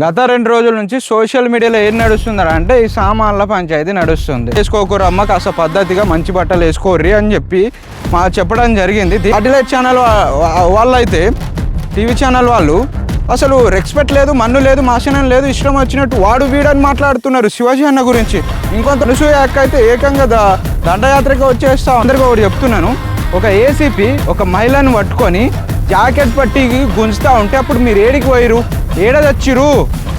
గత 2 రోజుల నుంచి సోషల్ మీడియాలో ఏం నడుస్తుందరా అంటే ఈ సామాన్ల పంచాయతీ నడుస్తుంది. వేసుకోకూరమ్మ కాస్త పద్ధతిగా మంచి బట్టలు వేసుకోర్రి అని చెప్పి చెప్పడం జరిగింది. సాటిలైట్ ఛానల్ వాళ్ళైతే టీవీ ఛానల్ వాళ్ళు అసలు రెస్పెక్ట్ లేదు, మన్ను లేదు, మాసనం లేదు, ఇష్టం వచ్చినట్టు వాడు వీడని మాట్లాడుతున్నారు శివాజీ అన్న గురించి. ఇంకొంత రుసు యాక్ అయితే ఏకంగా దండయాత్రకి వచ్చేస్తా. అందరికీ ఒకటి చెప్తున్నాను, ఒక ఏసీపీ ఒక మహిళను పట్టుకొని జాకెట్ పట్టికి గుంజుతా ఉంటే అప్పుడు మీరు ఏడికి పోయిరు, ఏడ చచ్చిరు,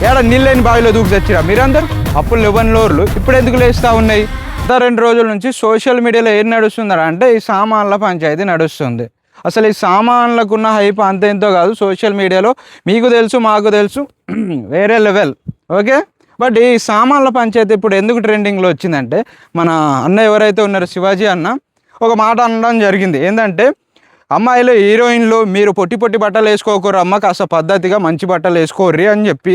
ఏడ నీళ్ళని బావిలో దూకి చచ్చిరా మీరందరూ? అప్పుడు లెవెన్ లోర్లు ఇప్పుడు ఎందుకు లేస్తూ ఉన్నాయి? గత 2 రోజుల నుంచి సోషల్ మీడియాలో ఏం నడుస్తుందరా అంటే ఈ సామాన్ల పంచాయతీ నడుస్తుంది. అసలు ఈ సామాన్లకున్న హైప్ అంత ఎంతో కాదు, సోషల్ మీడియాలో మీకు తెలుసు మాకు తెలుసు, వేరే లెవెల్. ఓకే, బట్ ఈ సామాన్ల పంచాయతీ ఇప్పుడు ఎందుకు ట్రెండింగ్లో వచ్చిందంటే మన అన్న ఎవరైతే ఉన్నారో శివాజీ అన్న ఒక మాట అనడం జరిగింది. ఏంటంటే అమ్మాయిలు హీరోయిన్లు మీరు పొట్టి పొట్టి బట్టలు వేసుకోకూరు అమ్మ, కాస్త పద్ధతిగా మంచి బట్టలు వేసుకోర్రి అని చెప్పి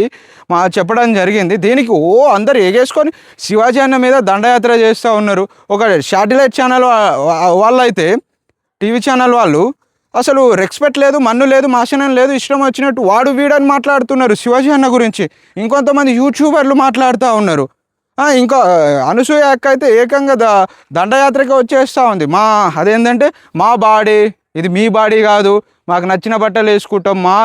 చెప్పడం జరిగింది. దీనికి అందరు ఎగేసుకొని శివాజీ అన్న మీద దండయాత్ర చేస్తూ ఉన్నారు. ఒక శాటిలైట్ ఛానల్ వాళ్ళైతే టీవీ ఛానల్ వాళ్ళు అసలు రెస్పెక్ట్ లేదు, మన్ను లేదు, మాసనం లేదు, ఇష్టం వచ్చినట్టు వాడు వీడని మాట్లాడుతున్నారు శివాజీ అన్న గురించి. ఇంకొంతమంది యూట్యూబర్లు మాట్లాడుతూ ఉన్నారు. ఇంకా అనసూయ అక్క అయితే ఏకంగా దండయాత్రకి వచ్చేస్తూ ఉంది. అదేంటంటే మా బాడీ, ఇది మీ బాడీ కాదు, మాకు నచ్చిన బట్టలు వేసుకుంటాం, మా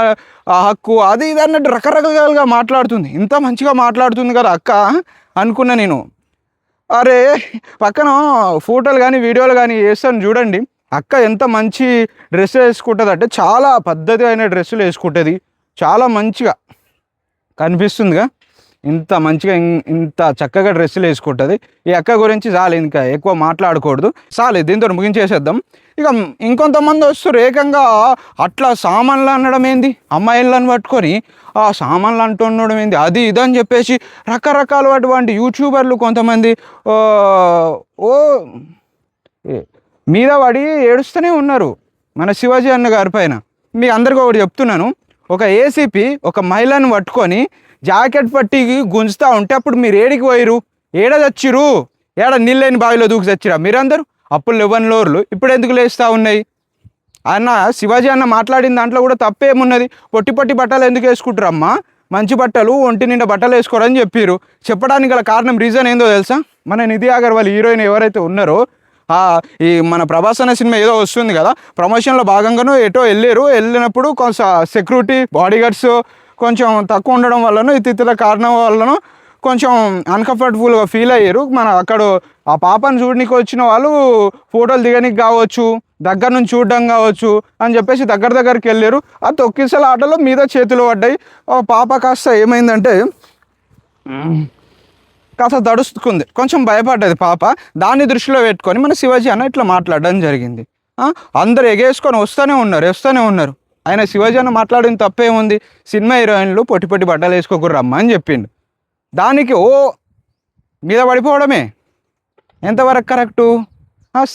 హక్కు, అది ఇది అన్నట్టు రకరకాలుగా మాట్లాడుతుంది. ఇంత మంచిగా మాట్లాడుతుంది కదా అక్క అనుకున్నా నేను. అరే పక్కన ఫోటోలు కానీ వీడియోలు కానీ వేస్తాను చూడండి, అక్క ఎంత మంచి డ్రెస్ వేసుకుంటుంది అంటే చాలా పద్ధతి అయిన డ్రెస్సులు వేసుకుంటుంది, చాలా మంచిగా కనిపిస్తుందిగా, ఇంత మంచిగా ఇంత చక్కగా డ్రెస్సులు వేసుకుంటుంది. ఈ అక్క గురించి చాలు, ఇంకా ఎక్కువ మాట్లాడకూడదు, చాలు దీంతో ముగించేసేద్దాం. ఇక ఇంకొంతమంది వస్తారు ఏకంగా అట్లా సామాన్లు అనడం ఏంది, అమ్మాయిలను పట్టుకొని ఆ సామాన్లు అంటుండడం ఏంది, అది ఇదని చెప్పేసి రకరకాల అటువంటి యూట్యూబర్లు కొంతమంది మీద పడి ఏడుస్తూనే ఉన్నారు మన శివాజీ అన్న గారి పైన. మీ అందరికీ ఒకటి చెప్తున్నాను, ఒక ఏసీపీ ఒక మహిళను పట్టుకొని జాకెట్ పట్టికి గుంజుతూ ఉంటే అప్పుడు మీరు ఏడికి పోయిరు, ఏడ చచ్చిరు, ఏడ నీళ్ళని బావిలో దూకి చచ్చిరా మీరందరూ? అప్పుడు లెవెన్ లోర్లు ఇప్పుడు ఎందుకు లేస్తూ ఉన్నాయి? అన్న శివాజీ అన్న మాట్లాడిన దాంట్లో కూడా తప్పేమున్నది? పొట్టి పొట్టి బట్టలు ఎందుకు వేసుకుంటారు అమ్మా, మంచి బట్టలు ఒంటి నిండా బట్టలు వేసుకోరని చెప్పారు. చెప్పడానికి గల కారణం, రీజన్ ఏందో తెలుసా? మన నిధి అగర్వాల్ హీరోయిన్ ఎవరైతే ఉన్నారో, ఈ మన ప్రభాస్ అనే సినిమా ఏదో వస్తుంది కదా, ప్రమోషన్లో భాగంగానూ ఎటో వెళ్ళినప్పుడు కొంచెం సెక్యూరిటీ బాడీగార్డ్స్ కొంచెం తక్కువ ఉండడం వల్లనో ఇతర కారణం వల్లనో కొంచెం అన్కంఫర్టబుల్గా ఫీల్ అయ్యారు. అక్కడ ఆ పాపను చూడడానికి వచ్చిన వాళ్ళు ఫోటోలు దిగడానికి కావచ్చు, దగ్గర నుంచి చూడడం కావచ్చు అని చెప్పేసి దగ్గరికి వెళ్ళారు. ఆ తొక్కిసల ఆటలో మీద చేతులు పడ్డాయి. పాప కాస్త ఏమైందంటే కాస్త తడుస్తుంది, కొంచెం భయపడ్డది పాప. దాన్ని దృష్టిలో పెట్టుకొని మన శివాజీ అన్న ఇట్లా మాట్లాడడం జరిగింది. అందరు ఎగేసుకొని వస్తూనే ఉన్నారు. ఆయన శివాజీ అన్న మాట్లాడిన తప్పేముంది? సినిమా హీరోయిన్లు పొట్టి పొట్టి బట్టలు వేసుకోకూడరమ్మా అని చెప్పిండు. దానికి మీద పడిపోవడమే ఎంతవరకు కరెక్టు?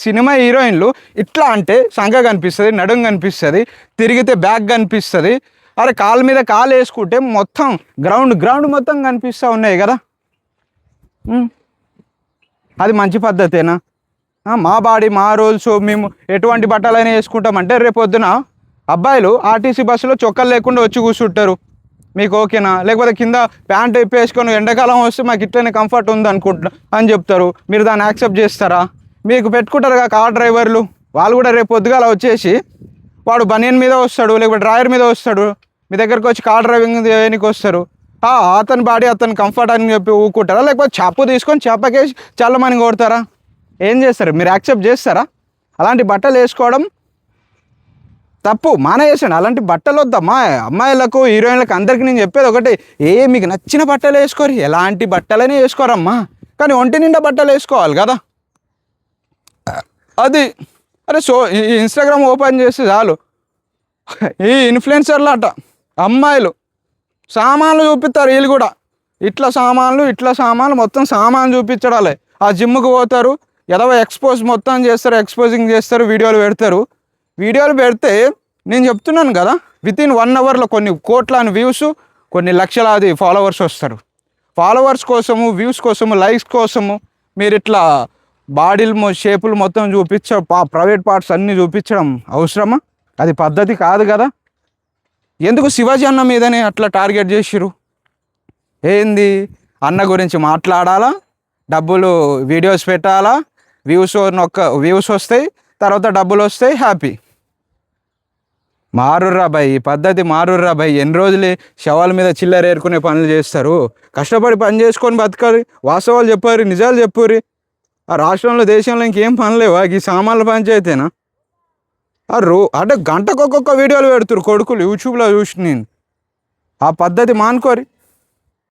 సినిమా హీరోయిన్లు ఇట్లా అంటే సంగ కనిపిస్తుంది, నడుం కనిపిస్తుంది, తిరిగితే బ్యాక్ కనిపిస్తుంది. అరే కాలు మీద కాలు వేసుకుంటే మొత్తం గ్రౌండ్ మొత్తం కనిపిస్తూ ఉన్నాయి కదా, అది మంచి పద్ధతేనా? మా బాడీ మా రూల్స్, మేము ఎటువంటి బట్టలైనా వేసుకుంటామంటే రేపొద్దున అబ్బాయిలు ఆర్టీసీ బస్సులో చొక్కాలు లేకుండా వచ్చి కూర్చుంటారు, మీకు ఓకేనా? లేకపోతే కింద ప్యాంట్ వేసుకొని ఎండాకాలం వస్తే మాకు ఇట్లనే కంఫర్ట్ ఉంది అని చెప్తారు. మీరు దాన్ని యాక్సెప్ట్ చేస్తారా? మీకు పెట్టుకుంటారు కదా కార్ డ్రైవర్లు, వాళ్ళు కూడా రేపు పొద్దుగాల వచ్చేసి వాడు బనియన్ మీద వస్తాడు, లేకపోతే డ్రైవర్ మీద వస్తాడు, మీ దగ్గరకు వచ్చి కార్ డ్రైవింగ్ చేయడానికి వస్తారు. అతని బాడీ అతని కంఫర్ట్ అని చెప్పి ఊకుంటారా? లేకపోతే చాపు తీసుకొని చేపకేసి చల్లమని కొడతారా? ఏం చేస్తారు? మీరు యాక్సెప్ట్ చేస్తారా? అలాంటి బట్టలు వేసుకోవడం తప్పు, మానేసాను. అలాంటి బట్టలు వద్దమ్మా. అమ్మాయిలకు హీరోయిన్లకు అందరికీ నేను చెప్పేది ఒకటి, మీకు నచ్చిన బట్టలు వేసుకోరు, ఎలాంటి బట్టలనే వేసుకోరమ్మా, కానీ ఒంటి నిండా బట్టలు వేసుకోవాలి కదా. అది అరే ఈ ఇన్స్టాగ్రామ్ ఓపెన్ చేస్తే చాలు, ఈ ఇన్ఫ్లుయెన్సర్లు అట అమ్మాయిలు సామాన్లు చూపిస్తారు, వీళ్ళు కూడా ఇట్లా సామాన్లు మొత్తం సామాన్లు చూపించడాలే. ఆ జిమ్కి పోతారు, ఎక్స్పోజింగ్ చేస్తారు, వీడియోలు పెడితే నేను చెప్తున్నాను కదా, వితిన్ 1 అవర్లో కొన్ని కోట్ల వ్యూస్, కొన్ని లక్షలాది ఫాలోవర్స్ వస్తారు. ఫాలోవర్స్ కోసము, వ్యూస్ కోసము, లైక్స్ కోసము మీరు ఇట్లా బాడీలు షేపులు మొత్తం ప్రైవేట్ పార్ట్స్ అన్నీ చూపించడం అవసరమా? అది పద్ధతి కాదు కదా. ఎందుకు శివాజీ అన్న మీదనే అట్లా టార్గెట్ చేసిరు? ఏంది అన్న గురించి మాట్లాడాలా, డబ్బులు వీడియోస్ పెట్టాలా, వ్యూస్ వస్తాయి, తర్వాత డబ్బులు వస్తాయి, హ్యాపీ. మారుర్రా భయ్, ఈ పద్ధతి మారుర్రా భయ్. ఎన్ని రోజులు శవాల మీద చిల్లర ఏరుకునే పనులు చేస్తారు? కష్టపడి పని చేసుకొని బతకాలి. వాస్తవాలు చెప్పారు, నిజాలు చెప్పుర్రి. ఆ రాష్ట్రంలో దేశంలో ఇంకేం పని లేవా? ఈ సామాన్ల పంచాయతీనా? అంటే గంటకు ఒక్కొక్క వీడియోలు పెడుతురు కొడుకులు యూట్యూబ్లో చూసి. నేను ఆ పద్ధతి మానుకోరి.